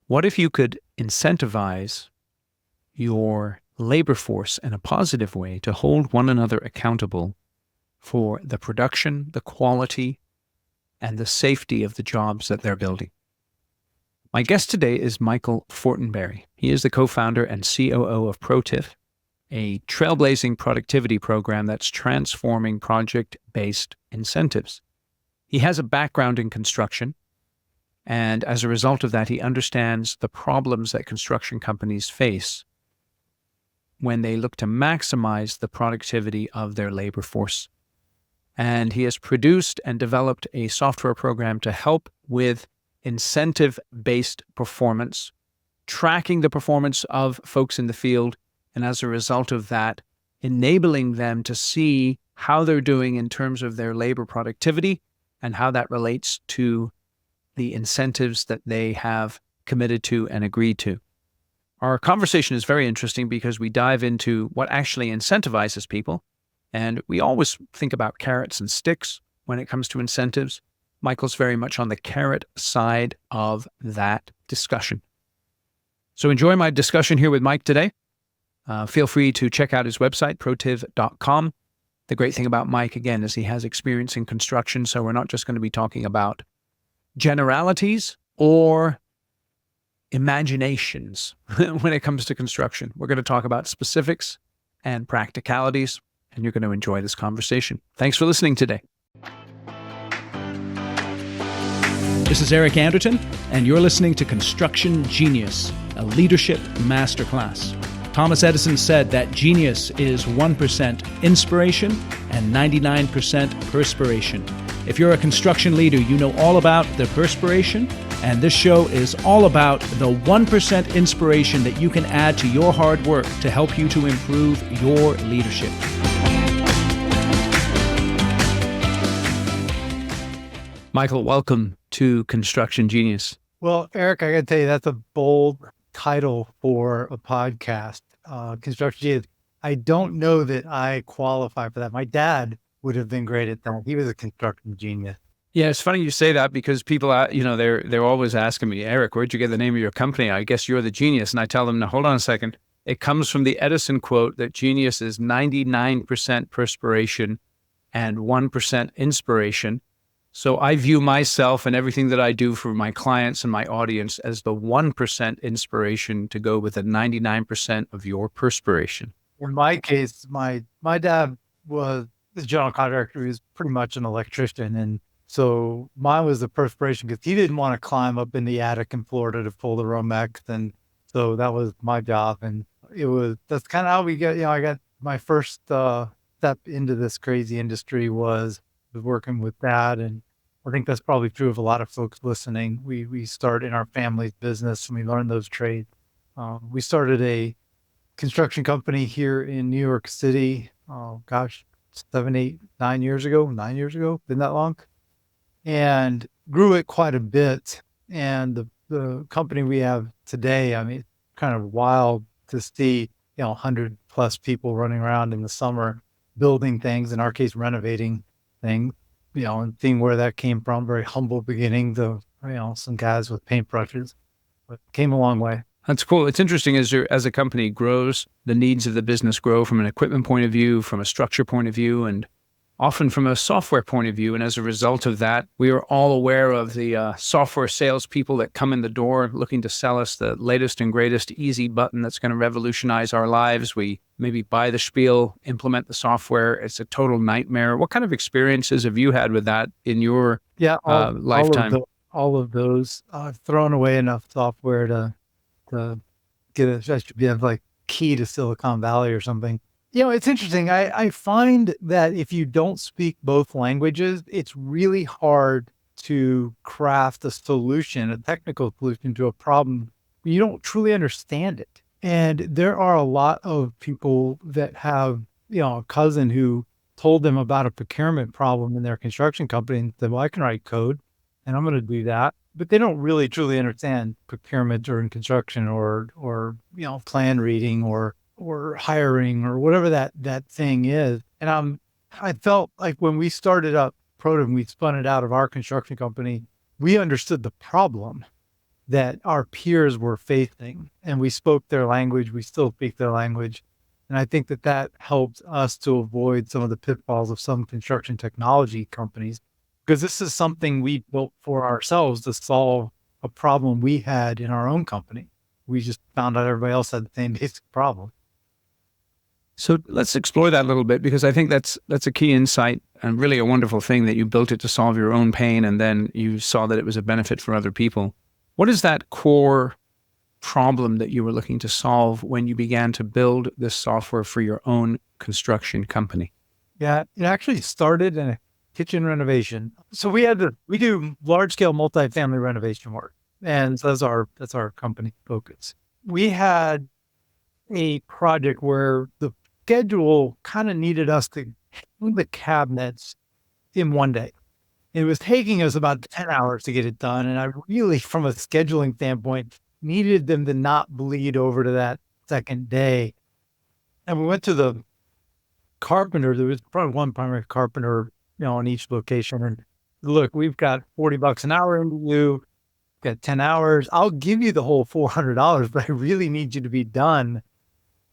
What if you could incentivize your labor force in a positive way to hold one another accountable for the production, the quality, and the safety of the jobs that they're building? My guest today is Michael Fortinberry. He is the co-founder and COO of Protiv, a trailblazing productivity program that's transforming project-based incentives. He has a background in construction, and as a result of that, he understands the problems that construction companies face when they look to maximize the productivity of their labor force. And he has produced and developed a software program to help with incentive-based performance, tracking the performance of folks in the field, and as a result of that, enabling them to see how they're doing in terms of their labor productivity and how that relates to the incentives that they have committed to and agreed to. Our conversation is very interesting because we dive into what actually incentivizes people, and we always think about carrots and sticks when it comes to incentives. Michael's very much on the carrot side of that discussion. So enjoy my discussion here with Mike today. Feel free to check out his website, protiv.com. The great thing about Mike, again, is he has experience in construction, so we're not just going to be talking about generalities or imaginations when it comes to construction. We're going to talk about specifics and practicalities, and you're going to enjoy this conversation. Thanks for listening today. This is Eric Anderton, and you're listening to Construction Genius, a leadership masterclass. Thomas Edison said that genius is 1% inspiration and 99% perspiration. If you're a construction leader, you know all about the perspiration, and this show is all about the 1% inspiration that you can add to your hard work to help you to improve your leadership. Michael, welcome to Construction Genius. Well, Eric, I got to tell you, that's a bold title for a podcast. Construction Genius. I don't know that I qualify for that. My dad would have been great at that. He was a construction genius. Yeah, it's funny you say that because people, they're always asking me, Eric, where'd you get the name of your company? I guess you're the genius. And I tell them, now, hold on a second. It comes from the Edison quote that genius is 99% perspiration and 1% inspiration. So I view myself and everything that I do for my clients and my audience as the 1% inspiration to go with the 99% of your perspiration. In my case, my dad was the general contractor. He was pretty much an electrician. And so mine was the perspiration because he didn't want to climb up in the attic in Florida to pull the Romex. And so that was my job. And that's kind of how we got, I got my first step into this crazy industry was working with Dad. And I think that's probably true of a lot of folks listening. We start in our family's business and we learn those trades. We started a construction company here in New York City. 9 years ago, been that long, and grew it quite a bit. And the company we have today, I mean, kind of wild to see, 100 plus people running around in the summer, building things, in our case, renovating things, and seeing where that came from. Very humble beginning to, some guys with paintbrushes, but came a long way. That's cool. It's interesting as a company grows, the needs of the business grow from an equipment point of view, from a structure point of view, and often from a software point of view. And as a result of that, we are all aware of the software salespeople that come in the door looking to sell us the latest and greatest easy button that's going to revolutionize our lives. We maybe buy the spiel, implement the software. It's a total nightmare. What kind of experiences have you had with that in your lifetime? All of those. I've thrown away enough software to get that should be like key to Silicon Valley or something. It's interesting. I find that if you don't speak both languages, it's really hard to craft a solution, a technical solution to a problem. You don't truly understand it. And there are a lot of people that have, a cousin who told them about a procurement problem in their construction company and said, well, I can write code and I'm going to do that. But they don't really truly understand procurement or in construction or plan reading or hiring or whatever that thing is. And I felt like when we started up Protiv and we spun it out of our construction company, we understood the problem. that our peers were facing, and we spoke their language. We still speak their language. And I think that that helped us to avoid some of the pitfalls of some construction technology companies, because this is something we built for ourselves to solve a problem we had in our own company. We just found out everybody else had the same basic problem. So let's explore that a little bit, because I think that's a key insight and really a wonderful thing that you built it to solve your own pain, and then you saw that it was a benefit for other people. What is that core problem that you were looking to solve when you began to build this software for your own construction company? Yeah, it actually started in a kitchen renovation. So we do large scale multifamily renovation work, and so that's our company focus. We had a project where the schedule kind of needed us to hang the cabinets in one day. It was taking us about 10 hours to get it done. And I really, from a scheduling standpoint, needed them to not bleed over to that second day. And we went to the carpenter. There was probably one primary carpenter, on each location. And look, we've got $40 an hour in you. Got 10 hours. I'll give you the whole $400, but I really need you to be done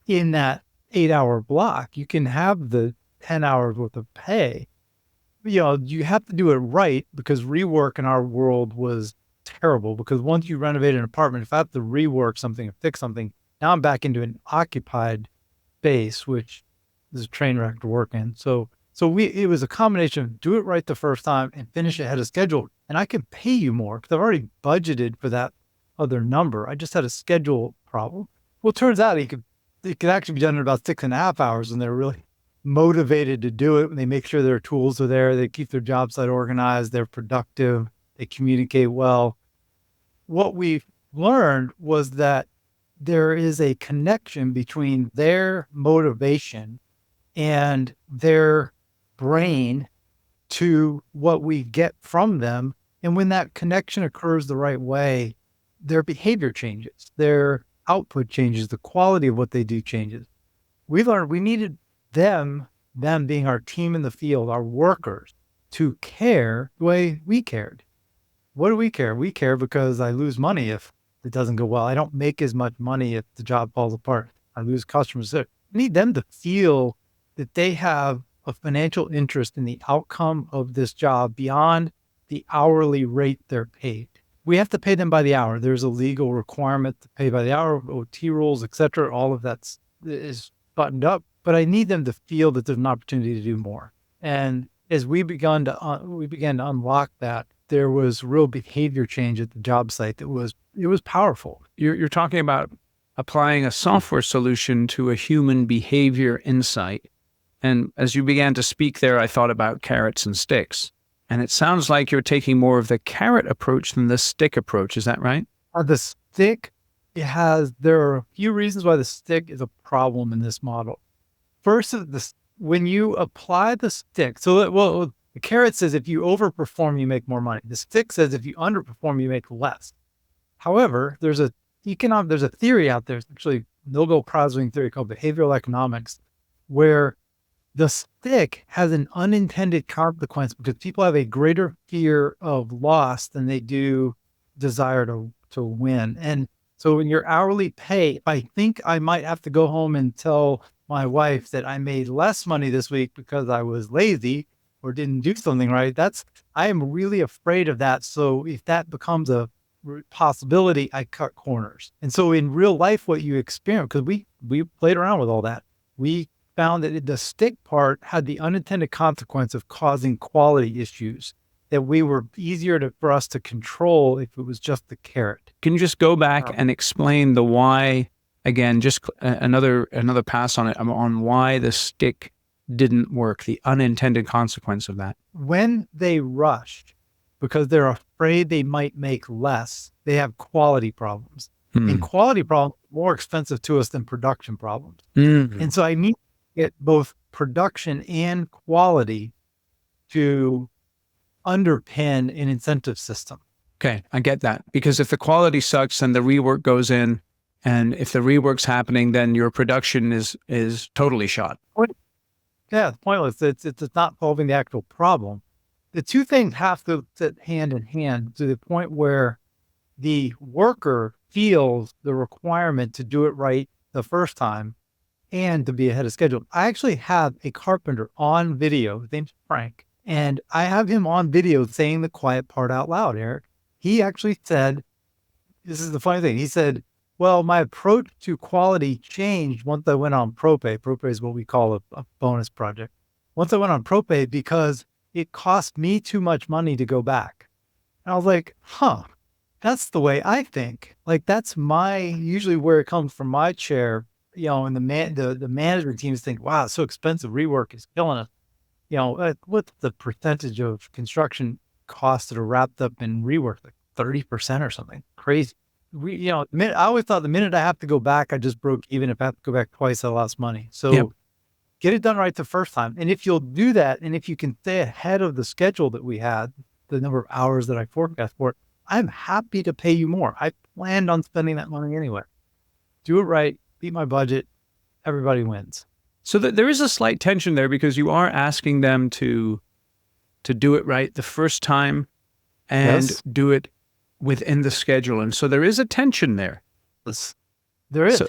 in that 8-hour block. You can have the 10 hours worth of pay. You have to do it right, because rework in our world was terrible, because once you renovate an apartment, if I have to rework something or fix something, now I'm back into an occupied space, which is a train wreck to work in. So it was a combination of do it right the first time and finish ahead of schedule. And I can pay you more because I've already budgeted for that other number. I just had a schedule problem. Well, it turns out it could actually be done in about 6.5 hours, and they're really motivated to do it. When they make sure their tools are there, they keep their job site organized, they're productive, they communicate well. What we learned was that there is a connection between their motivation and their brain to what we get from them. And when that connection occurs the right way, their behavior changes, their output changes, the quality of what they do changes. We learned we needed them being our team in the field, our workers, to care the way we cared. What do we care? We care because I lose money if it doesn't go well. I don't make as much money if the job falls apart. I lose customers. I need them to feel that they have a financial interest in the outcome of this job beyond the hourly rate they're paid. We have to pay them by the hour. There's a legal requirement to pay by the hour, OT rules, et cetera. All of that is buttoned up, but I need them to feel that there's an opportunity to do more. And as we began to unlock that, there was real behavior change at the job site it was powerful. You're talking about applying a software solution to a human behavior insight. And as you began to speak there, I thought about carrots and sticks. And it sounds like you're taking more of the carrot approach than the stick approach. Is that right? The stick, there are a few reasons why the stick is a problem in this model. First is when you apply the stick. So, the carrot says if you overperform, you make more money. The stick says if you underperform, you make less. However, there's a theory out there, it's actually Nobel Prize-winning theory called behavioral economics, where the stick has an unintended consequence because people have a greater fear of loss than they do desire to win. And so in your hourly pay, if I think I might have to go home and tell my wife that I made less money this week because I was lazy or didn't do something right, I am really afraid of that. So if that becomes a possibility, I cut corners. And so in real life, what you experience, because we played around with all that, we found that the stick part had the unintended consequence of causing quality issues that we were easier for us to control if it was just the carrot. Can you just go back and explain the why again? Just another pass on it, on why the stick didn't work, the unintended consequence of that. When they rush because they're afraid they might make less, they have quality problems. And quality problems are more expensive to us than production problems. And so I need to get both production and quality to underpin an incentive system. Okay, I get that. Because if the quality sucks, then the rework goes in. And if the rework's happening, then your production is totally shot. Yeah, it's pointless. It's not solving the actual problem. The two things have to sit hand in hand to the point where the worker feels the requirement to do it right the first time and to be ahead of schedule. I actually have a carpenter on video. His name's Frank. And I have him on video saying the quiet part out loud, Eric. He actually said, this is the funny thing. He said, well, my approach to quality changed once I went on Propay. Propay is what we call a bonus project. Once I went on Propay because it cost me too much money to go back. And I was like, that's the way I think. Like that's usually where it comes from my chair, and the management teams think, wow, it's so expensive. Rework is killing us. What's the percentage of construction costs that are wrapped up in rework? Like 30% or something crazy. I always thought the minute I have to go back, I just broke even. If I have to go back twice, I lost money. So get it done right the first time. And if you'll do that, and if you can stay ahead of the schedule that we had, the number of hours that I forecast for it, I'm happy to pay you more. I planned on spending that money anyway. Do it right, beat my budget, everybody wins. So there is a slight tension there because you are asking them to do it right the first time and do it within the schedule. And so there is a tension there. There is. So,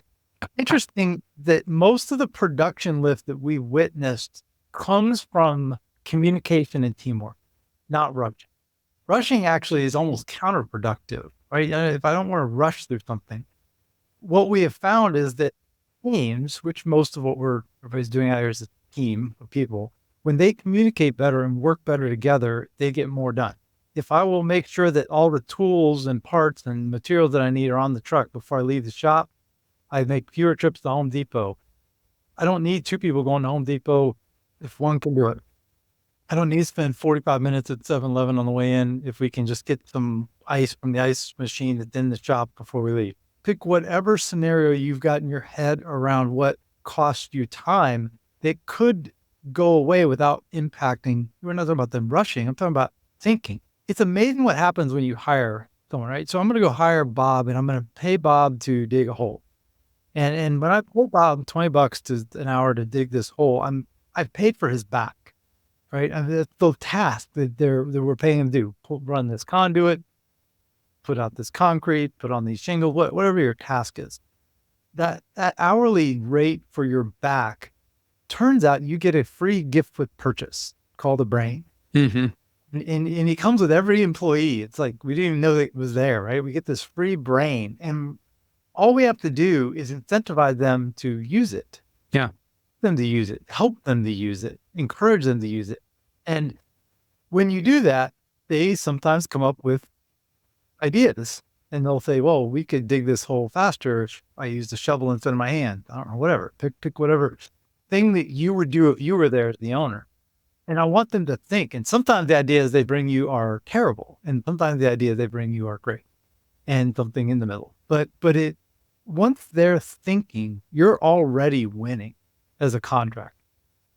interesting that most of the production lift that we witnessed comes from communication and teamwork, not rushing. Rushing actually is almost counterproductive, right? If I don't want to rush through something, what we have found is that teams, which most of what everybody's doing out here is a team of people, when they communicate better and work better together, they get more done. If I will make sure that all the tools and parts and materials that I need are on the truck before I leave the shop, I make fewer trips to Home Depot. I don't need two people going to Home Depot if one can do it. I don't need to spend 45 minutes at 7-Eleven on the way in if we can just get some ice from the ice machine that's in the shop before we leave. Pick whatever scenario you've got in your head around what costs you time that could go away without impacting. We're not talking about them rushing. I'm talking about thinking. It's amazing what happens when you hire someone, right? So I'm going to go hire Bob and I'm going to pay Bob to dig a hole. And when I pay Bob $20 to an hour to dig this hole, I've paid for his back, right? I mean, that's the task that we're paying him to do. Run this conduit, put out this concrete, put on these shingles, whatever your task is. That hourly rate for your back, turns out you get a free gift with purchase called a brain. Mm-hmm. And it comes with every employee. It's like, we didn't even know that it was there, right? We get this free brain and all we have to do is incentivize them to use it. Yeah. Them to use it, help them to use it, encourage them to use it. And when you do that, they sometimes come up with ideas and they'll say, well, we could dig this hole faster if I used a shovel instead of my hand. I don't know, whatever. Pick whatever thing that you would do if you were there as the owner. And I want them to think. And sometimes the ideas they bring you are terrible. And sometimes the ideas they bring you are great. And something in the middle. But once they're thinking, you're already winning as a contractor.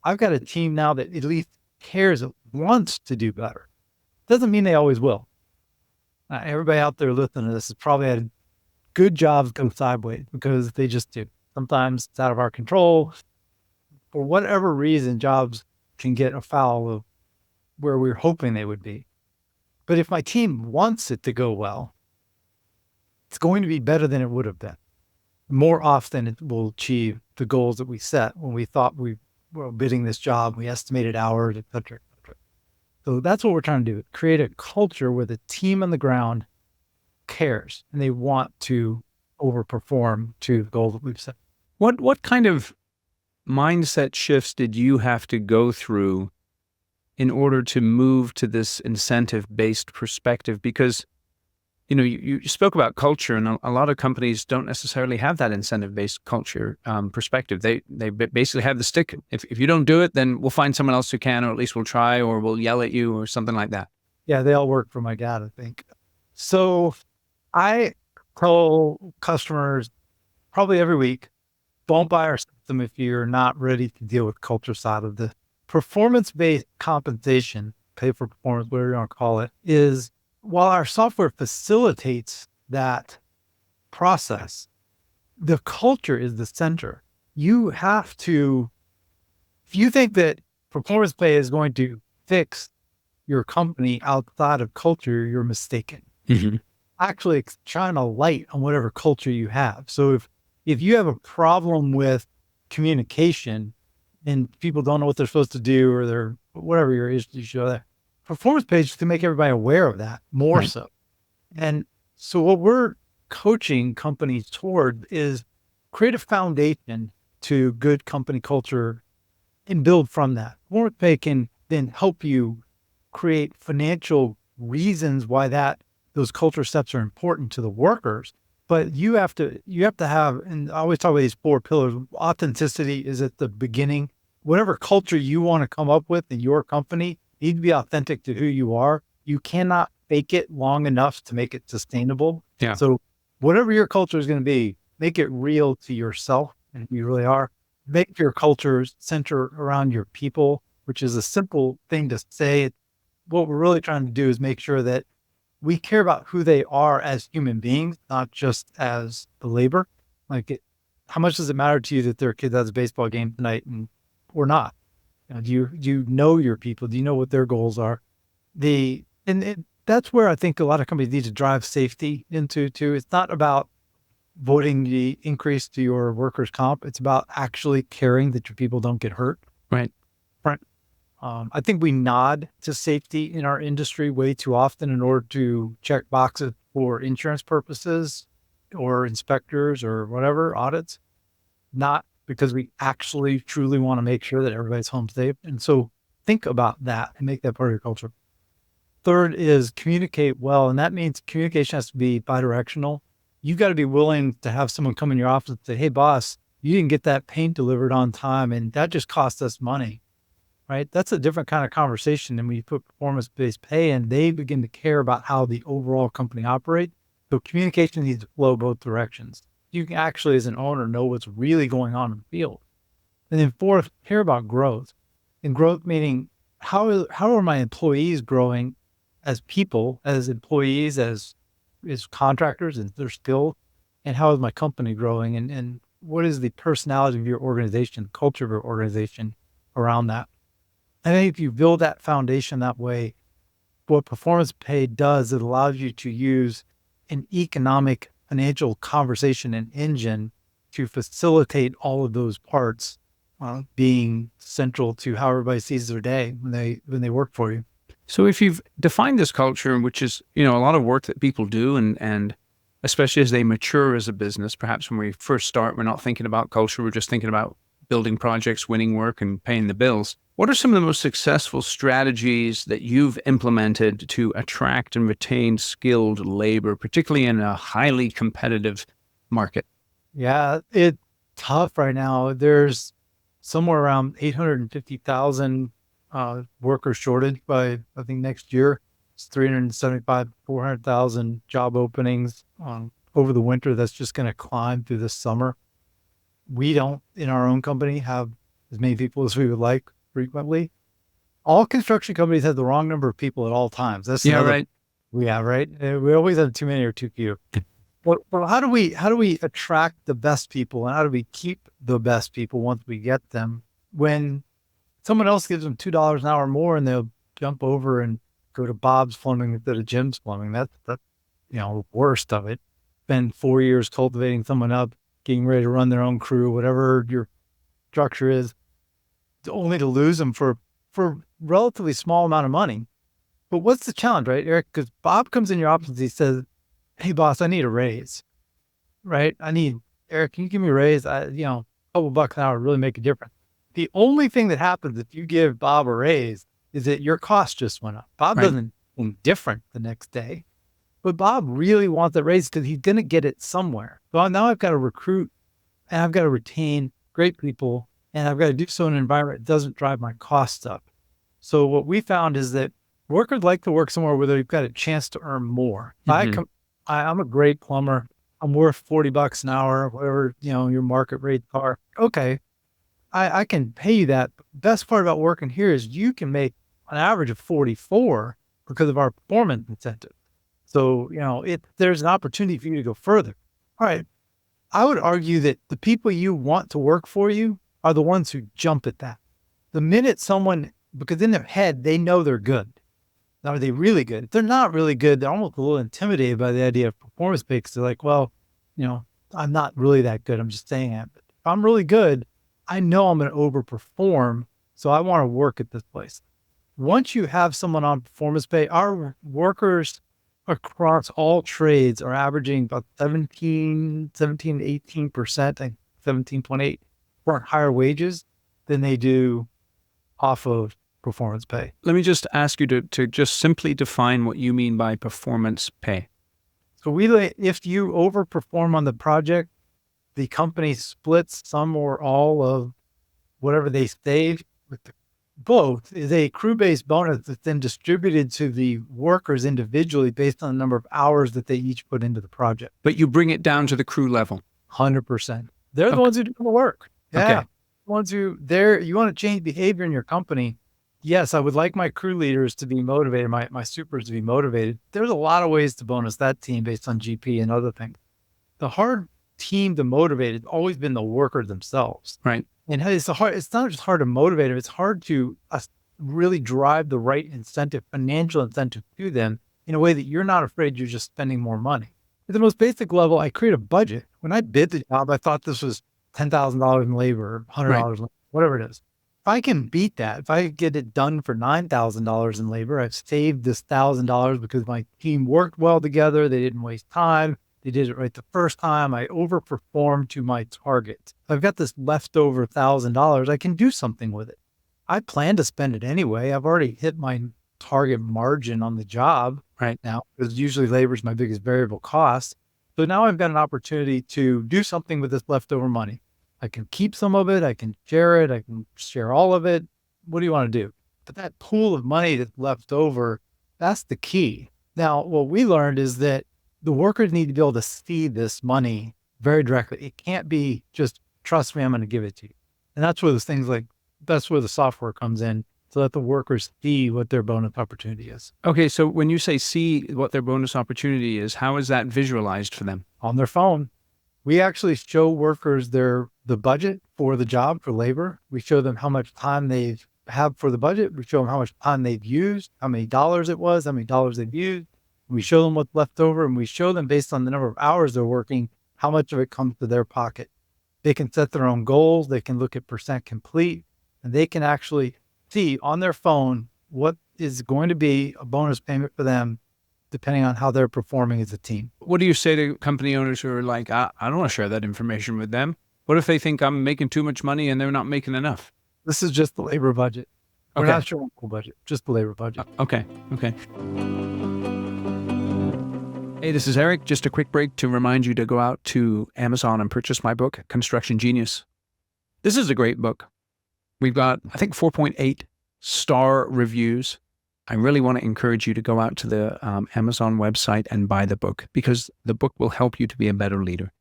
I've got a team now that at least cares, wants to do better. Doesn't mean they always will. Everybody out there listening to this has probably had good jobs go sideways because they just do. Sometimes it's out of our control. For whatever reason, jobs can get afoul of where we're hoping they would be. But if my team wants it to go well, it's going to be better than it would have been. More often it will achieve the goals that we set when we thought we were bidding this job, we estimated hours, et cetera, et cetera. So that's what we're trying to do, create a culture where the team on the ground cares and they want to overperform to the goals that we've set. What kind of mindset shifts did you have to go through in order to move to this incentive-based perspective? Because you spoke about culture, and a lot of companies don't necessarily have that incentive-based culture perspective. They basically have the stick. If you don't do it, then we'll find someone else who can, or at least we'll try, or we'll yell at you, or something like that. Yeah, they all work for my dad, I think. So I tell customers probably every week, don't buy our system if you're not ready to deal with culture side of the performance-based compensation, pay for performance, whatever you want to call it, is while our software facilitates that process, the culture is the center. You have to, if you think that performance pay is going to fix your company outside of culture, you're mistaken. Mm-hmm. actually shine a light on whatever culture you have. So if you have a problem with communication and people don't know what they're supposed to do, or they're whatever your issues are, there, performance pages to make everybody aware of that more Right. so. And so what we're coaching companies toward is create a foundation to good company culture and build from that. Performance pay can then help you create financial reasons why those culture steps are important to the workers. But you have to have, and I always talk about these 4 pillars. Authenticity is at the beginning. Whatever culture you want to come up with in your company needs to be authentic to who you are. You cannot fake it long enough to make it sustainable. Yeah. So whatever your culture is going to be, make it real to yourself and who you really are. Make your culture center around your people, which is a simple thing to say. What we're really trying to do is make sure that we care about who they are as human beings, not just as the labor. How much does it matter to you that their kid has a baseball game tonight or not? Do you know your people? Do you know what their goals are? That's where I think a lot of companies need to drive safety into too. It's not about voting the increase to your workers' comp. It's about actually caring that your people don't get hurt. Right. Right. I think we nod to safety in our industry way too often in order to check boxes for insurance purposes or inspectors or whatever audits, not because we actually truly want to make sure that everybody's home safe. And so think about that and make that part of your culture. Third is communicate well. And that means communication has to be bidirectional. You got to be willing to have someone come in your office and say, hey, boss, you didn't get that paint delivered on time, and that just cost us money. Right? That's a different kind of conversation than when you put performance-based pay and they begin to care about how the overall company operates. So communication needs to flow both directions. You can actually, as an owner, know what's really going on in the field. And then fourth, care about growth. And growth meaning how are my employees growing as people, as employees, as contractors and their skills, and how is my company growing? And what is the personality of your organization, the culture of your organization around that? I think if you build that foundation that way, what performance pay does, it allows you to use an economic financial conversation and engine to facilitate all of those parts being central to how everybody sees their day when they work for you. So if you've defined this culture, which is, a lot of work that people do, and especially as they mature as a business, perhaps when we first start, we're not thinking about culture, we're just thinking about building projects, winning work, and paying the bills. What are some of the most successful strategies that you've implemented to attract and retain skilled labor, particularly in a highly competitive market? Yeah, it's tough right now. There's somewhere around 850,000 worker shortage by, I think, next year. It's 375, 400,000 job openings over the winter. That's just going to climb through the summer. We don't, in our own company, have as many people as we would like frequently. All construction companies have the wrong number of people at all times. That's right. We have, right? We always have too many or too few. Well, how do we attract the best people, and how do we keep the best people once we get them? When someone else gives them $2 an hour more, and they'll jump over and go to Bob's Plumbing instead of Jim's Plumbing. That's the worst of it. Spend 4 years cultivating someone up, getting ready to run their own crew, whatever your structure is, only to lose them for relatively small amount of money. But what's the challenge, right, Eric? Because Bob comes in your office and he says, hey, boss, I need a raise, right? Eric, can you give me a raise? A couple bucks an hour would really make a difference. The only thing that happens if you give Bob a raise is that your cost just went up. Bob doesn't think different the next day, but Bob really wants that raise because he's going to get it somewhere. So now I've got to recruit and I've got to retain great people, and I've got to do so in an environment that doesn't drive my costs up. So what we found is that workers like to work somewhere where they've got a chance to earn more. Mm-hmm. I'm a great plumber. I'm worth $40 an hour, whatever, your market rates are. Okay. I can pay you that. Best part about working here is you can make an average of 44 because of our performance incentive. So, there's an opportunity for you to go further. All right. I would argue that the people you want to work for you are the ones who jump at that. The minute because in their head, they know they're good. Now, are they really good? If they're not really good, they're almost a little intimidated by the idea of performance pay because they're like, well, I'm not really that good. I'm just saying it. But if I'm really good, I know I'm going to overperform. So I want to work at this place. Once you have someone on performance pay, our workers across all trades are averaging about 18%, I think 17.8 for higher wages than they do off of performance pay. Let me just ask you to just simply define what you mean by performance pay. So if you overperform on the project, the company splits some or all of whatever they save with both is a crew-based bonus that's then distributed to the workers individually based on the number of hours that they each put into the project. But you bring it down to the crew level. 100%. They're the ones who do the work. Yeah. Okay. The ones you want to change behavior in your company. Yes, I would like my crew leaders to be motivated, my supers to be motivated. There's a lot of ways to bonus that team based on GP and other things. The hard team to motivate has always been the workers themselves. Right. And it's not just hard to motivate them, it's hard to really drive the right incentive, financial incentive to them in a way that you're not afraid you're just spending more money. At the most basic level, I create a budget. When I bid the job, I thought this was $10,000 in labor, $100, whatever it is. If I can beat that, if I get it done for $9,000 in labor, I've saved this $1,000 because my team worked well together. They didn't waste time. They did it right the first time. I overperformed to my target. I've got this leftover $1,000. I can do something with it. I plan to spend it anyway. I've already hit my target margin on the job right now because usually labor is my biggest variable cost. So now I've got an opportunity to do something with this leftover money. I can keep some of it. I can share it. I can share all of it. What do you want to do? But that pool of money that's left over, that's the key. Now, what we learned is that the workers need to be able to see this money very directly. It can't be just, trust me, I'm going to give it to you. And that's where that's where the software comes in so that the workers see what their bonus opportunity is. Okay. So when you say see what their bonus opportunity is, how is that visualized for them? On their phone. We actually show workers the budget for the job for labor. We show them how much time they have for the budget. We show them how much time they've used, how many dollars it was, how many dollars they've used. We show them what's left over, and we show them based on the number of hours they're working, how much of it comes to their pocket. They can set their own goals. They can look at percent complete, and they can actually see on their phone what is going to be a bonus payment for them depending on how they're performing as a team. What do you say to company owners who are like, I don't want to share that information with them? What if they think I'm making too much money and they're not making enough? This is just the labor budget. We're not showing the whole budget, just the labor budget. Okay. Hey, this is Eric. Just a quick break to remind you to go out to Amazon and purchase my book, Construction Genius. This is a great book. We've got, I think, 4.8 star reviews. I really want to encourage you to go out to the Amazon website and buy the book because the book will help you to be a better leader.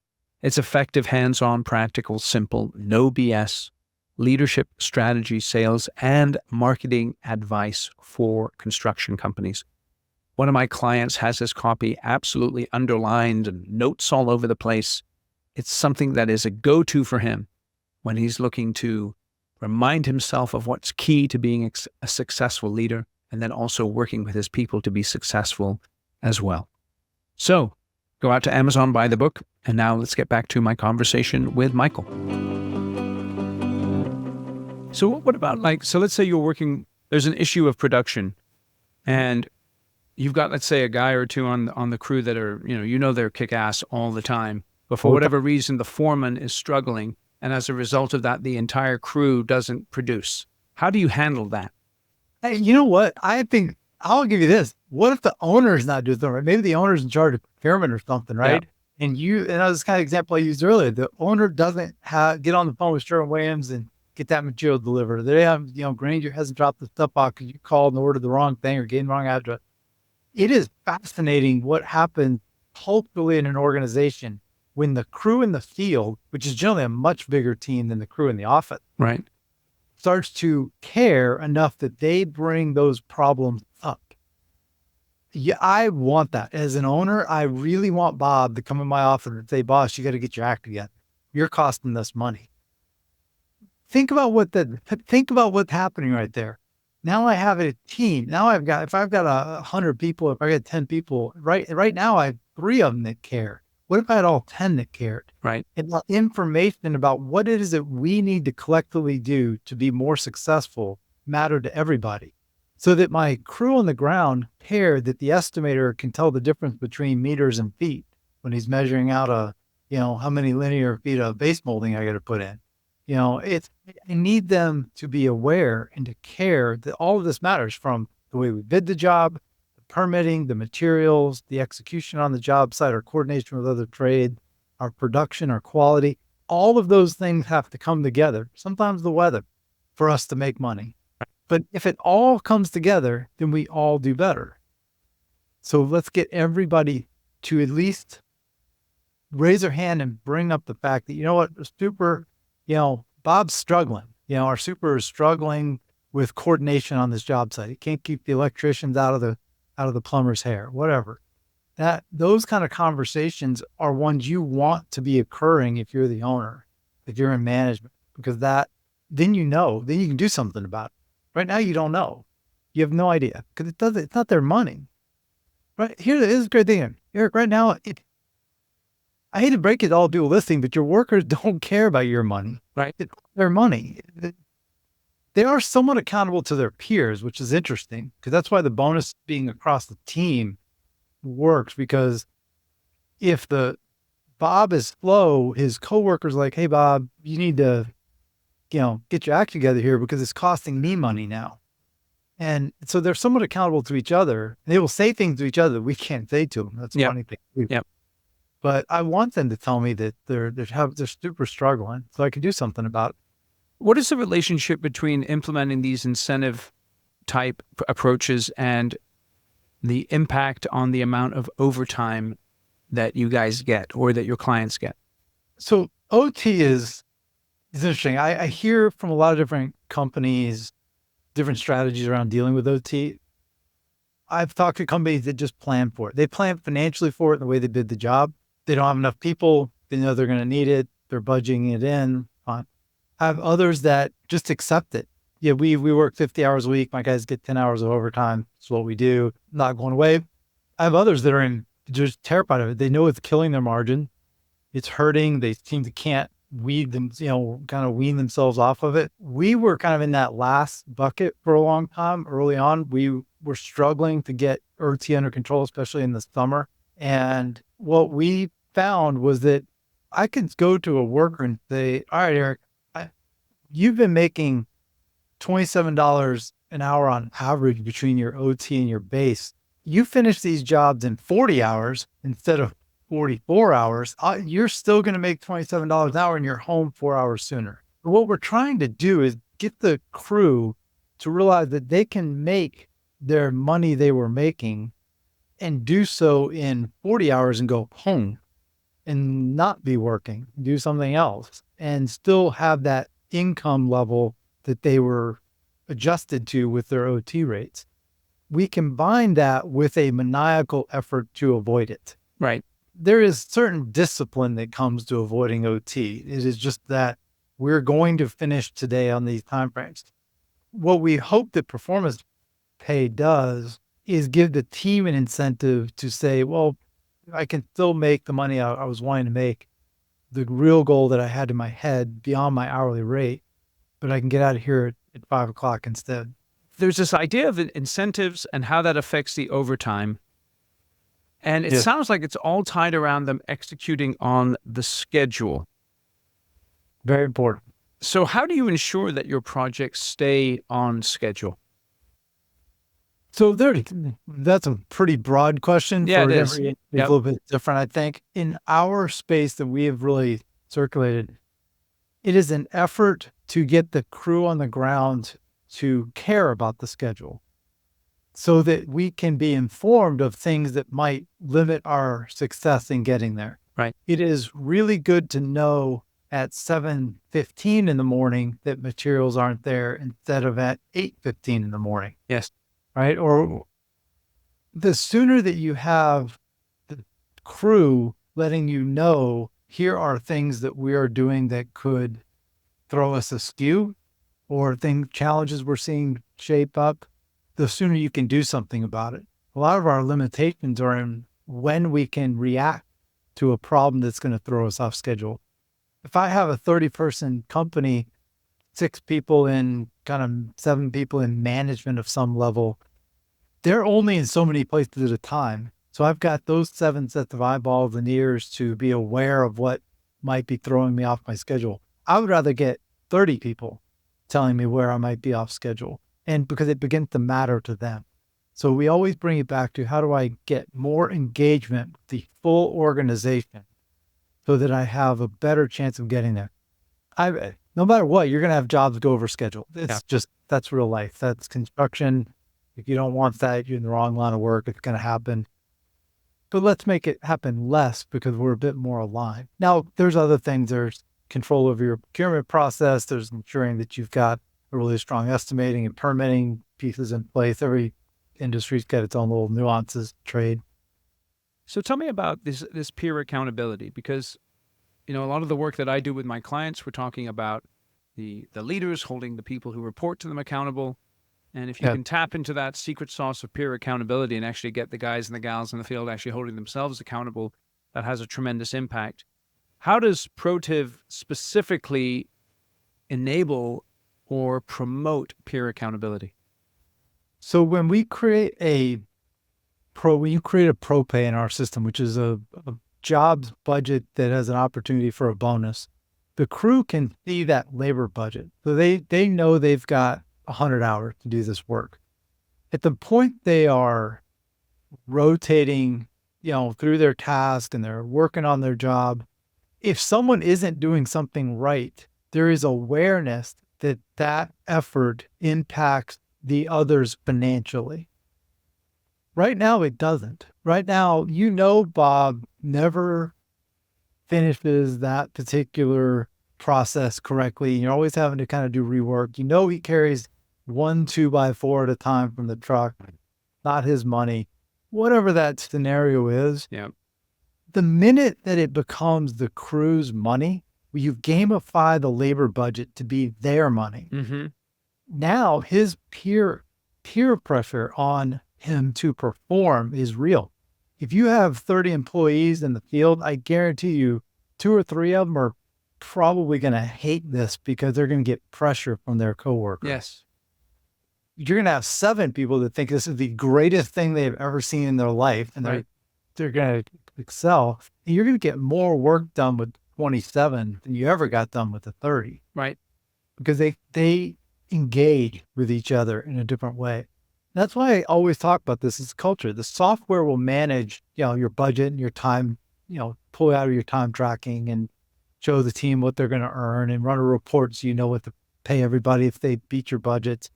It's effective, hands-on, practical, simple, no BS, leadership, strategy, sales, and marketing advice for construction companies. One of my clients has this copy absolutely underlined and notes all over the place. It's something that is a go-to for him when he's looking to remind himself of what's key to being a successful leader and then also working with his people to be successful as well. So go out to Amazon, buy the book, and now let's get back to my conversation with Michael. So what about so let's say you're working, there's an issue of production and you've got, let's say, a guy or two on the crew that are, they're kick-ass all the time, but for whatever reason, the foreman is struggling. And as a result of that, the entire crew doesn't produce. How do you handle that? Hey, you know what? I think I'll give you this. What if the owner's not doing something right? Maybe the owner's in charge of procurement or something, right? Yeah. And that was the kind of example I used earlier. The owner doesn't get on the phone with Sherwin-Williams and get that material delivered. They have, Granger hasn't dropped the stuff off because you called and ordered the wrong thing or gave the wrong address. It is fascinating what happens culturally in an organization when the crew in the field, which is generally a much bigger team than the crew in the office, right, starts to care enough that they bring those problems up. Yeah, I want that. As an owner, I really want Bob to come in my office and say, boss, you got to get your act together. You're costing us money. Think about what's happening right there. Now I have a team. Now if I've got 100 people, if I got 10 people, right now I have 3 of them that care. What if I had all 10 that cared? Right. And the information about what it is that we need to collectively do to be more successful matter to everybody. So that my crew on the ground care that the estimator can tell the difference between meters and feet when he's measuring out how many linear feet of base molding I got to put in. I need them to be aware and to care that all of this matters, from the way we bid the job, the permitting, the materials, the execution on the job site, our coordination with other trade, our production, our quality. All of those things have to come together. Sometimes the weather for us to make money. But if it all comes together, then we all do better. So let's get everybody to at least raise their hand and bring up the fact that, Bob's struggling. Our super is struggling with coordination on this job site. He can't keep the electricians out of the plumber's hair, whatever. Those kind of conversations are ones you want to be occurring if you're the owner, if you're in management, because then you can do something about it. Right now, you don't know. You have no idea because it's not their money. Right here, this is a great thing, Eric. Right now, I hate to break it all dualistic, but your workers don't care about your money. Right. It's their money. They are somewhat accountable to their peers, which is interesting because that's why the bonus being across the team works. Because if Bob is slow, his coworkers are like, hey, Bob, you need to, get your act together here because it's costing me money now. And so they're somewhat accountable to each other. And they will say things to each other that we can't say to them. That's a funny thing. Yep. But I want them to tell me that they're super struggling so I can do something about it. What is the relationship between implementing these incentive type approaches and the impact on the amount of overtime that you guys get or that your clients get? So OT is interesting. I hear from a lot of different companies, different strategies around dealing with OT. I've talked to companies that just plan for it. They plan financially for it in the way they bid the job. They don't have enough people. They know they're going to need it. They're budgeting it in. Fine. I have others that just accept it. Yeah, we work 50 hours a week. My guys get 10 hours of overtime. It's what we do. Not going away. I have others that are just terrified of it. They know it's killing their margin. It's hurting. They seem to can't wean themselves off of it. We were kind of in that last bucket for a long time. Early on, we were struggling to get OT under control, especially in the summer. And what we found was that I could go to a worker and say, all right, Eric, you've been making $27 an hour on average between your OT and your base. You finish these jobs in 40 hours instead of 44 hours. You're still going to make $27 an hour and you're home 4 hours sooner. But what we're trying to do is get the crew to realize that they can make their money they were making and do so in 40 hours and go home and not be working, do something else, and still have that income level that they were adjusted to with their OT rates. We combine that with a maniacal effort to avoid it. Right. There is certain discipline that comes to avoiding OT. It is just that we're going to finish today on these timeframes. What we hope that performance pay does is give the team an incentive to say, well, I can still make the money I was wanting to make, the real goal that I had in my head beyond my hourly rate, but I can get out of here at 5 o'clock instead. There's this idea of incentives and how that affects the overtime. And it sounds like it's all tied around them executing on the schedule. Very important. So how do you ensure that your projects stay on schedule? So that's a pretty broad question. Yeah, for it is. It's a little bit different, I think. In our space that we have really circulated, it is an effort to get the crew on the ground to care about the schedule so that we can be informed of things that might limit our success in getting there. Right. It is really good to know at 7:15 in the morning that materials aren't there instead of at 8:15 in the morning. Yes. Right. Or the sooner that you have the crew letting you know, here are things that we are doing that could throw us askew, or challenges we're seeing shape up, the sooner you can do something about it. A lot of our limitations are in when we can react to a problem that's going to throw us off schedule. If I have a 30-person company, 6 people in kind of 7 people in management of some level, they're only in so many places at a time. So I've got those 7 sets of eyeballs and ears to be aware of what might be throwing me off my schedule. I would rather get 30 people telling me where I might be off schedule, and because it begins to matter to them. So we always bring it back to, how do I get more engagement with the full organization so that I have a better chance of getting there? No matter what, you're going to have jobs go over schedule. It's just, that's real life. That's construction. If you don't want that, you're in the wrong line of work. It's going to happen. But let's make it happen less because we're a bit more aligned. Now, there's other things. There's control over your procurement process. There's ensuring that you've got a really strong estimating and permitting pieces in place. Every industry's got its own little nuances, trade. So tell me about this peer accountability, because a lot of the work that I do with my clients, we're talking about the leaders holding the people who report to them accountable. And if you can tap into that secret sauce of peer accountability and actually get the guys and the gals in the field actually holding themselves accountable, that has a tremendous impact. How does Protiv specifically enable or promote peer accountability? So when we create a ProPay in our system, which is a jobs budget that has an opportunity for a bonus, the crew can see that labor budget. So they know they've got 100 hours to do this work. At the point they are rotating, through their task and they're working on their job, if someone isn't doing something right, there is awareness that that effort impacts the others financially. Right now, it doesn't. Right now, Bob never finishes that particular process correctly. You're always having to kind of do rework. He carries 1 2x4 at a time from the truck, not his money. Whatever that scenario is, the minute that it becomes the crew's money, you gamify the labor budget to be their money. Mm-hmm. Now his peer pressure on him to perform is real. If you have 30 employees in the field, I guarantee you 2 or 3 of them are probably going to hate this because they're going to get pressure from their coworker. Yes. You're going to have 7 people that think this is the greatest thing they've ever seen in their life, and they're going to excel. And you're going to get more work done with 27 than you ever got done with the 30. Right. Because they engage with each other in a different way. That's why I always talk about this as culture. The software will manage, your budget and your time, pull out of your time tracking and show the team what they're going to earn and run a report so you know what to pay everybody if they beat your budgets.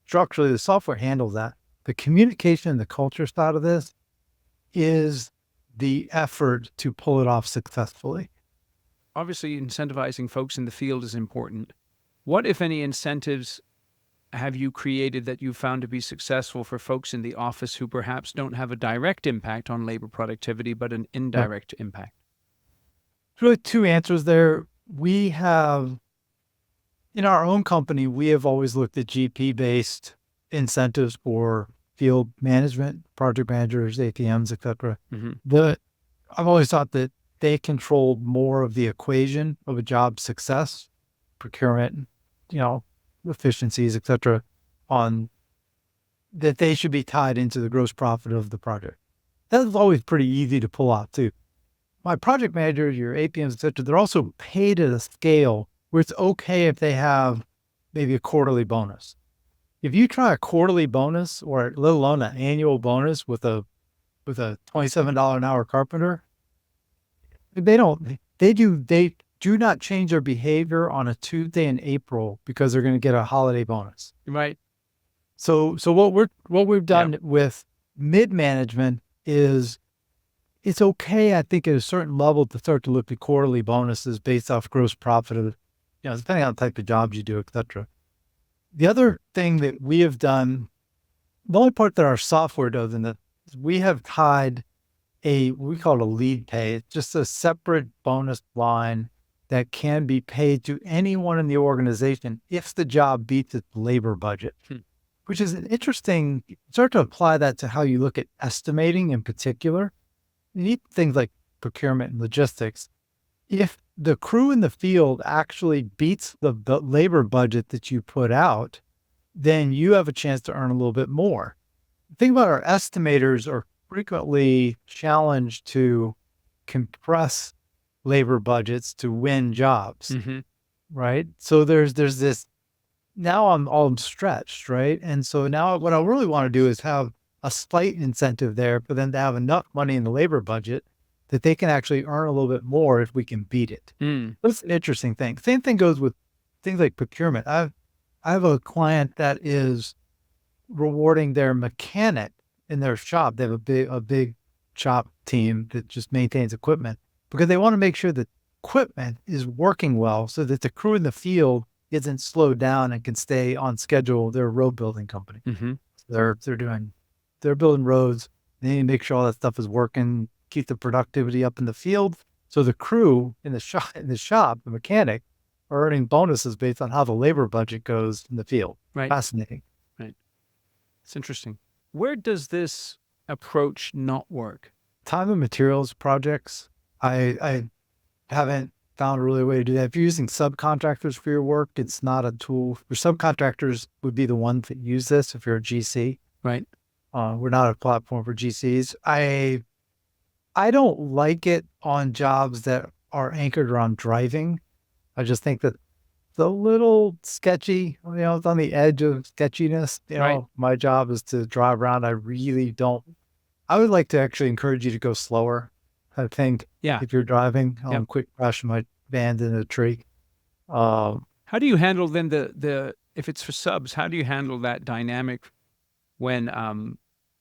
Structurally, the software handles that. The communication and the culture side of this is the effort to pull it off successfully. Obviously, incentivizing folks in the field is important. What, if any, incentives have you created that you found to be successful for folks in the office who perhaps don't have a direct impact on labor productivity, but an indirect impact? There's really 2 answers there. We have, in our own company, we have always looked at GP-based incentives for field management, project managers, APMs, et cetera. Mm-hmm. I've always thought that they control more of the equation of a job success, procurement, efficiencies, et cetera, on that they should be tied into the gross profit of the project. That's always pretty easy to pull out too. My project managers, your APMs, et cetera, they're also paid at a scale where it's okay if they have maybe a quarterly bonus. If you try a quarterly bonus or let alone an annual bonus with a $27 an hour carpenter, they do not change their behavior on a Tuesday in April because they're going to get a holiday bonus. Right. So what we've done with mid-management is it's okay, I think, at a certain level to start to look at quarterly bonuses based off gross profit of, depending on the type of jobs you do, et cetera. The other thing that we have done, the only part that our software does in that, is we have tied we call it a lead pay. It's just a separate bonus line that can be paid to anyone in the organization if the job beats its labor budget, which is an interesting, start to apply that to how you look at estimating in particular. You need things like procurement and logistics. If the crew in the field actually beats the labor budget that you put out, then you have a chance to earn a little bit more. The thing about our estimators are frequently challenged to compress labor budgets to win jobs, right? So there's this, now I'm stretched, right? And so now what I really want to do is have a slight incentive there for them to have enough money in the labor budget that they can actually earn a little bit more if we can beat it. That's an interesting thing. Same thing goes with things like procurement. I have a client that is rewarding their mechanic in their shop. They have a big shop team that just maintains equipment because they want to make sure that equipment is working well so that the crew in the field isn't slowed down and can stay on schedule. They're a road building company. They're building roads. They need to make sure all that stuff is working, keep the productivity up in the field. So the crew in the shop, the mechanic, are earning bonuses based on how the labor budget goes in the field. Right. Fascinating. Right. It's interesting. Where does this approach not work? Time and materials projects. I haven't found a really way to do that. If you're using subcontractors for your work, it's not a tool. Your subcontractors would be the ones that use this if you're a GC. Right. We're not a platform for GCs. I don't like it on jobs that are anchored around driving. I just think that it's a little sketchy. It's on the edge of sketchiness. Right. My job is to drive around. I would like to actually encourage you to go slower. I think if you're driving, I'll quick crash my van into a tree. How do you handle then if it's for subs, how do you handle that dynamic when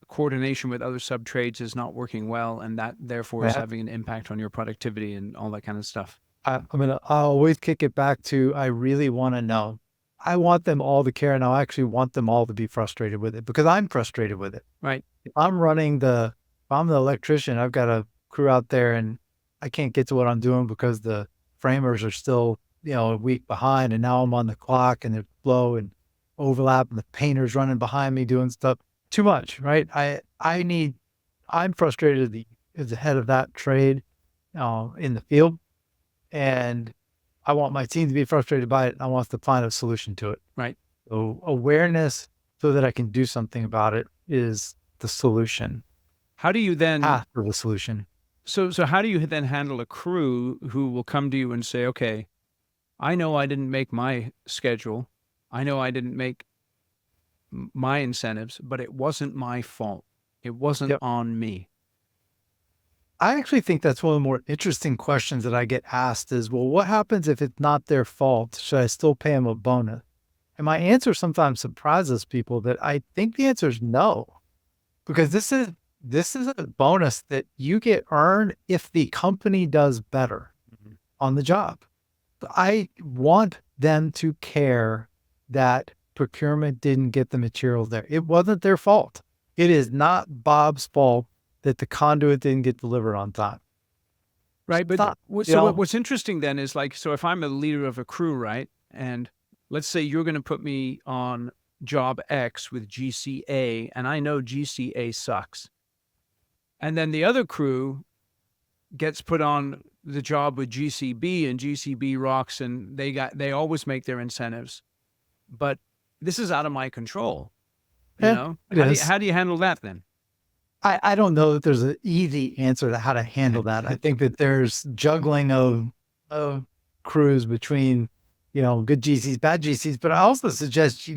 coordination with other sub trades is not working well and that therefore is having an impact on your productivity and all that kind of stuff? I'll always kick it back to, I really want to know. I want them all to care, and I actually want them all to be frustrated with it because I'm frustrated with it. Right. If I'm the electrician, I've got a crew out there and I can't get to what I'm doing because the framers are still, a week behind, and now I'm on the clock and they're slow and overlap and the painter's running behind me doing stuff. Too much, right? I'm frustrated as the head of that trade in the field, and I want my team to be frustrated by it. I want to find a solution to it. Right. So awareness so that I can do something about it is the solution. How do you then path for the solution? So how do you then handle a crew who will come to you and say, okay, I know I didn't make my schedule. I know I didn't make my incentives, but it wasn't my fault. It wasn't on me. I actually think that's one of the more interesting questions that I get asked is, well, what happens if it's not their fault? Should I still pay them a bonus? And my answer sometimes surprises people that I think the answer is no, because this is a bonus that you get earned if the company does better on the job. I want them to care that procurement didn't get the materials there. It wasn't their fault. It is not Bob's fault that the conduit didn't get delivered on time. Right. But what's interesting then is so if I'm a leader of a crew, right, and let's say you're going to put me on job X with GCA, and I know GCA sucks. And then the other crew gets put on the job with GCB, and GCB rocks, and they always make their incentives. But this is out of my control. How do you handle that then? I don't know that there's an easy answer to how to handle that. I think that there's juggling of crews between, good GCs, bad GCs, but I also suggest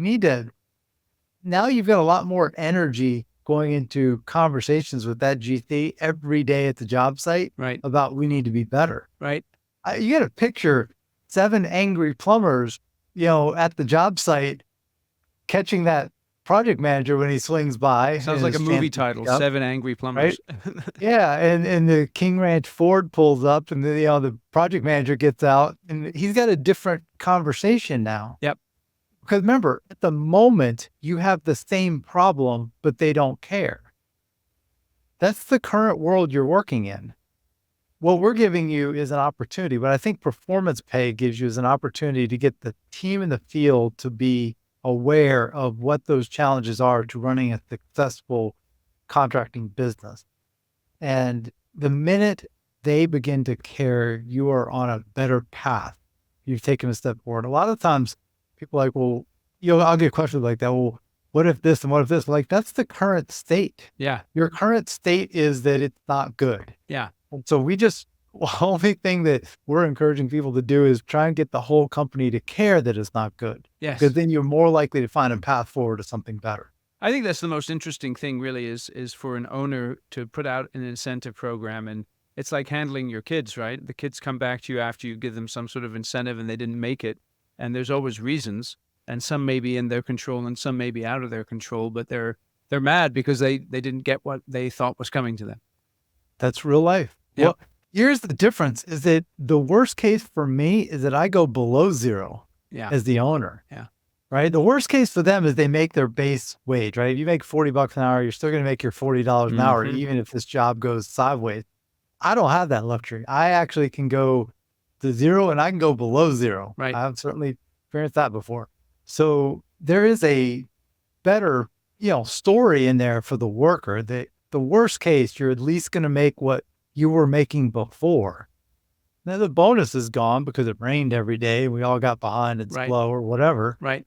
now you've got a lot more energy going into conversations with that GC every day at the job site, right, about we need to be better. Right. You got to picture 7 angry plumbers, at the job site catching that project manager when he swings by. Sounds like a movie title, 7 Angry Plumbers. Right? Yeah. And the King Ranch Ford pulls up and the project manager gets out and he's got a different conversation now. Yep. Because remember, at the moment you have the same problem, but they don't care. That's the current world you're working in. what we're giving you is an opportunity. But I think performance pay gives you as an opportunity to get the team in the field to be aware of what those challenges are to running a successful contracting business. And the minute they begin to care, you are on a better path. You've taken a step forward. A lot of times people are like, well, I'll get questions like that. Well, what if this and what if this? Like, that's the current state. Yeah. Your current state is that it's not good. Yeah. And so the only thing that we're encouraging people to do is try and get the whole company to care that it's not good. Yes. Because then you're more likely to find a path forward to something better. I think that's the most interesting thing really is for an owner to put out an incentive program. And it's like handling your kids, right? The kids come back to you after you give them some sort of incentive and they didn't make it. And there's always reasons. And some may be in their control and some may be out of their control, but they're mad because they didn't get what they thought was coming to them. That's real life. Yep. Well, here's the difference is that the worst case for me is that I go below zero as the owner. Yeah. Right. The worst case for them is they make their base wage, right? If you make $40 an hour, you're still going to make your $40 an hour, even if this job goes sideways. I don't have that luxury. I actually can go to zero and I can go below zero. Right. I've certainly experienced that before. So there is a better, story in there for the worker that the worst case, you're at least going to make what you were making before. Now the bonus is gone because it rained every day. We all got behind and slow or whatever. Right.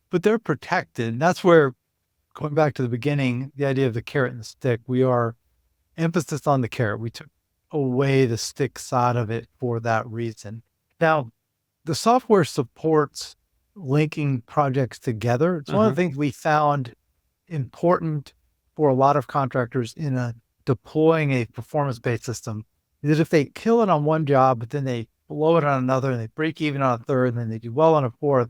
But they're protected. And that's where, going back to the beginning, the idea of the carrot and the stick, we are emphasis on the carrot. We took away the stick side of it for that reason. Now, the software supports linking projects together. It's one of the things we found important for a lot of contractors in deploying a performance-based system is that if they kill it on one job, but then they blow it on another and they break even on a third and then they do well on a fourth,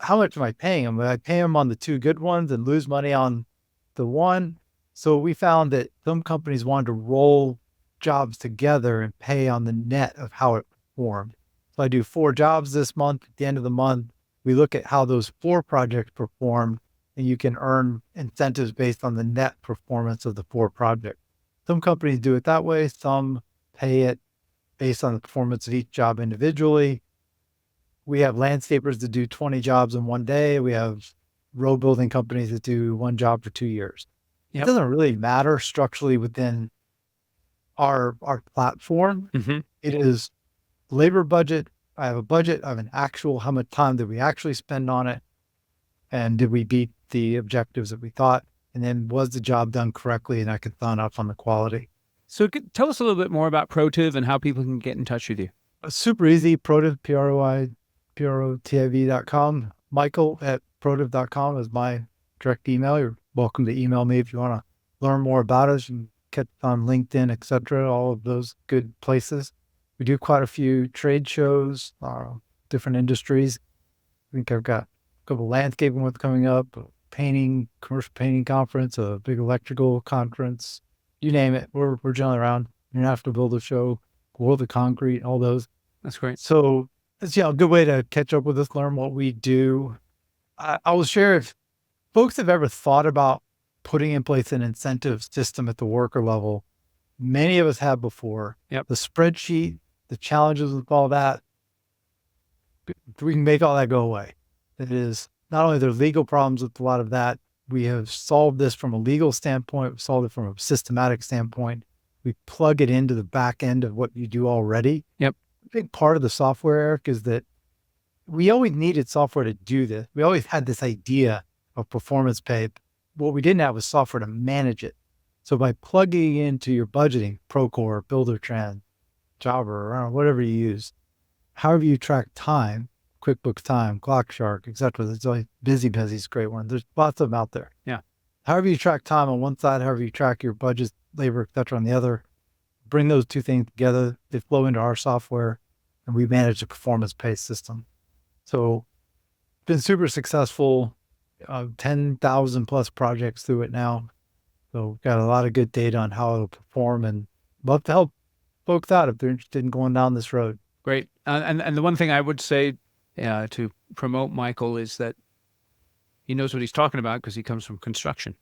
how much am I paying them? Will I pay them on the two good ones and lose money on the one? So we found that some companies wanted to roll jobs together and pay on the net of how it performed. So I do 4 jobs this month. At the end of the month, we look at how those 4 projects performed, and you can earn incentives based on the net performance of the 4 projects. Some companies do it that way. Some pay it based on the performance of each job individually. We have landscapers that do 20 jobs in one day. We have road building companies that do 1 job for 2 years. It doesn't really matter structurally within our platform. It is labor budget. I have a budget. I have an actual, how much time did we actually spend on it? And did we beat the objectives that we thought? And then was the job done correctly? And I could sign off on the quality. So tell us a little bit more about Protiv and how people can get in touch with you. Super easy. Protiv, Protiv.com. Michael at Protiv.com is my direct email. You're welcome to email me if you want to learn more about us and catch on LinkedIn, etc. All of those good places. We do quite a few trade shows, different industries. I think I've got a couple landscaping ones coming up, a painting, commercial painting conference, a big electrical conference. You name it, we're generally around. International Builder Show, World of Concrete, all those. That's great. So it's a good way to catch up with us, learn what we do. I will share if folks have ever thought about putting in place an incentive system at the worker level. Many of us have before. Yep. The spreadsheet, the challenges with all that, we can make all that go away. It is not only there are legal problems with a lot of that, we have solved this from a legal standpoint, we've solved it from a systematic standpoint. We plug it into the back end of what you do already. Yep. A big part of the software, Eric, is that we always needed software to do this. We always had this idea of performance pay. What we didn't have was software to manage it. So by plugging into your budgeting, Procore, Buildertrend, Java, or whatever you use, however you track time, QuickBooks Time, ClockShark, etc. There's always Busy is a great one. There's lots of them out there. Yeah. However you track time on one side, however you track your budget, labor, etc. on the other, bring those two things together. They flow into our software, and we manage a performance-based system. So been super successful, 10,000 plus projects through it now. So got a lot of good data on how it'll perform, and love to help folks out if they're interested in going down this road. Great. And the one thing I would say to promote Michael is that he knows what he's talking about because he comes from construction.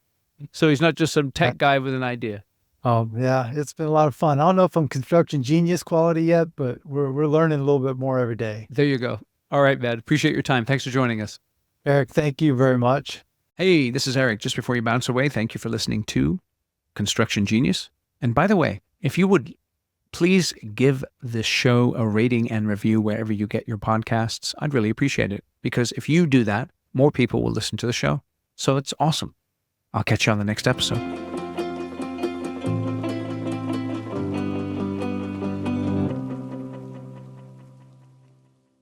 So he's not just some tech guy with an idea. Yeah, it's been a lot of fun. I don't know if I'm construction genius quality yet, but we're learning a little bit more every day. There you go. All right, man. Appreciate your time. Thanks for joining us. Eric, thank you very much. Hey, this is Eric. Just before you bounce away, thank you for listening to Construction Genius. And by the way, if you would please give this show a rating and review wherever you get your podcasts, I'd really appreciate it. Because if you do that, more people will listen to the show. So it's awesome. I'll catch you on the next episode.